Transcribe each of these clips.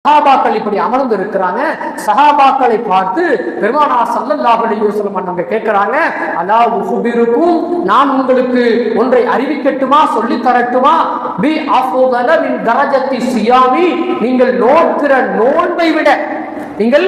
சஹாபாக்கள் இப்படி அமர்ந்து இருக்கிறாங்க. சஹாபாக்களை பார்த்து பெருமானார் ஸல்லல்லாஹு அலைஹி வஸல்லம் அவங்க கேட்கிறாங்க, அலா உஃபிருக்கும், நான் உங்களுக்கு ஒன்றை அறிவிக்கட்டுமா, சொல்லி தரட்டுமா, பி அஃதல மின் தரஜத்தி சியாமி, நீங்கள் நோக்கிற நோன்பை விட, நீங்கள்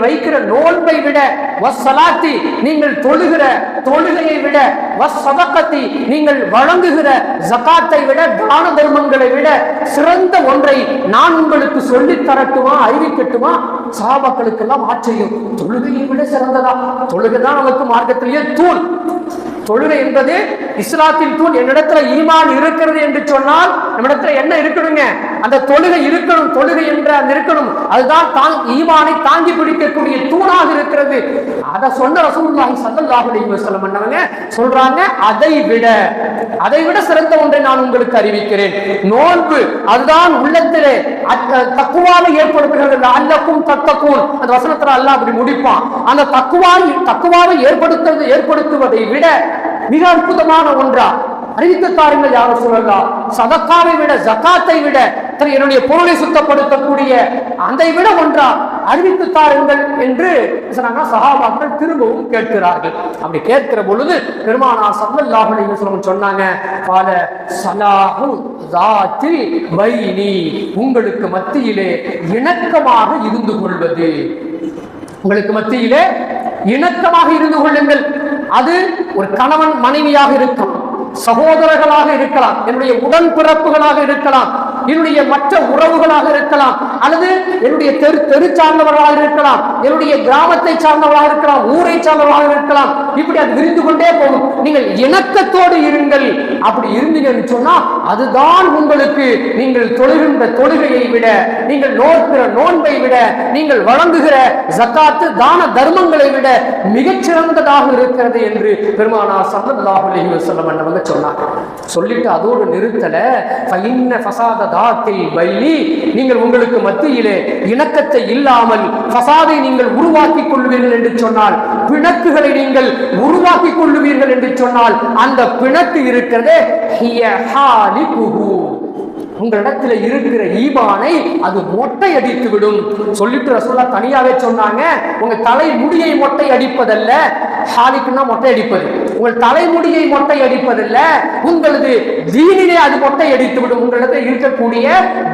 வைக்கிற நோன்பை விட, வஸ்ஸலாத்தி, நீங்கள் தொழுகிற தொழுகையை விட, வஸ்ஸதகத்தி, நீங்கள் வழங்குகிற ஜகாத்தை விட, தான தர்மங்களை விட சிறந்த ஒன்றை நான் உங்களுக்கு சொல்லி தரட்டுமா, அறிவிக்கட்டுமா? சஹாபாக்களுக்கெல்லாம் ஆச்சரியம். தொழுகையை விட சிறந்ததா? தொழுகைதான் நமக்கு மார்க்கத்திலேயே தூண். தொழுகை என்பது இஸ்லாத்தின் தூண். என்னிடத்துல ஈமான் இருக்கிறது என்று சொன்னால் நம்மிடத்துல என்ன இருக்கணுங்க? அந்த தொழுகை இருக்கணும். தொழுகை என்ற அந்த இருக்கணும். அதுதான் ஈமானை தாங்கி பிடிக்கக்கூடிய தூணாக இருக்கிறது. அதை சொன்ன ரசூலுல்லாஹி ஸல்லல்லாஹு அலைஹி வஸல்லம் அன்னவங்க சொல்றாங்க, அதை விட சிறந்த ஒன்றை நான் உங்களுக்கு அறிவிக்கிறேன். நோன்பு, அதுதான் உள்ளத்திலே தக்குவாவை ஏற்படுத்துகிறது. அல்லக்கும் தத்தக்கூன், அந்த வசனத்துல அல்லாஹ் அப்படி முடிப்பான். அந்த தக்குவாவை ஏற்படுத்துவதை விட மிக அற்புதமான ஒன்றா அறிவித்து தாருங்கள் யார சொல்லலாம். சதக்காவை விட, ஜகாத்தை விட, என்னுடைய பொருளை சுத்தப்படுத்தக்கூடிய அதை விட ஒன்றா அறிவித்து தாருங்கள் என்று சஹாபாக்கள் திரும்பவும் கேட்கிறார்கள். அப்படி கேட்கிற பொழுது பெருமானார் ஸல்லல்லாஹு அலைஹி வஸல்லம் சொன்னாங்க, கால ஸலாஹு ஸாத்தில் பைனி, உங்களுக்கு மத்தியிலே இணக்கமாக இருந்து கொள்வது. உங்களுக்கு மத்தியிலே இணக்கமாக இருந்து கொள்ளுங்கள். அது ஒரு கணவன் மனைவியாக இருக்கலாம், சகோதரர்களாக இருக்கலாம், என்னுடைய உடன்பிறப்புகளாக இருக்கலாம், என்னுடைய மற்ற உறவுகளாக இருக்கலாம், அல்லது என்னுடைய தெரு சார்ந்தவர்களாக இருக்கலாம், என்னுடைய கிராமத்தை சார்ந்தவர்களாக இருக்கலாம், ஊரை சார்ந்தவர்களாக இருக்கலாம். இப்படி அது விரிந்து கொண்டே போகும். நீங்கள் இணக்கத்தோடு இருங்கள். அப்படி இருந்தீங்கன்னு சொன்னா அதுதான் உங்களுக்கு நீங்கள் தொழுகின்ற தொழுகையை விட, நீங்கள் நோக்கிற நோன்பை விட, நீங்கள் வழங்குகிற ஜகாத்து தான தர்மங்களை விட மிகச்சிறந்ததாக இருக்கிறது என்று பெருமானார் ஸல்லல்லாஹு அலைஹி வஸல்லம் அவங்க சொன்னாங்க. சொல்லிட்டு அதோடு நிறுத்தல, நீங்கள் உங்களுக்கு மத்தியிலே இணக்கத்தை இல்லாமல் ஃபசாதை நீங்கள் உருவாக்கிக் கொள்வீர்கள் என்று சொன்னால், பிணக்குகளை நீங்கள் உருவாக்கிக் கொள்வீர்கள் என்று சொன்னால், அந்த பிணக்கு இருக்கிறதே உங்களிடத்துல இருக்கிற ஈமானை அது மொட்டை அடித்து விடும். சொல்லிட்டு ரசூலுல்லாஹ் தனியாவே சொன்னாங்க, உங்க தலை முடியை மொட்டை அடிப்பதல்ல, ஹாலிக்குன்னா மொட்டை அடிப்பது, உங்கள் தலைமுடியை மொட்டை அடிப்பதல்ல, உங்களது தீனிலே அது மொட்டை அடித்து விடும். உங்களிடத்தில் இருக்கக்கூடிய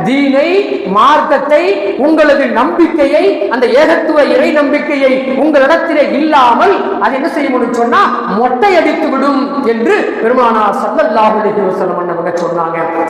தீனை, மார்க்கத்தை, உங்களது நம்பிக்கையை, அந்த ஏகத்துவ இறை நம்பிக்கையை உங்களிடத்திலே இல்லாமல் அது என்ன செய்யும் சொன்னா மொட்டை அடித்து விடும் என்று பெருமானார் ஸல்லல்லாஹு அலைஹி வஸல்லம் அவங்க சொன்னாங்க.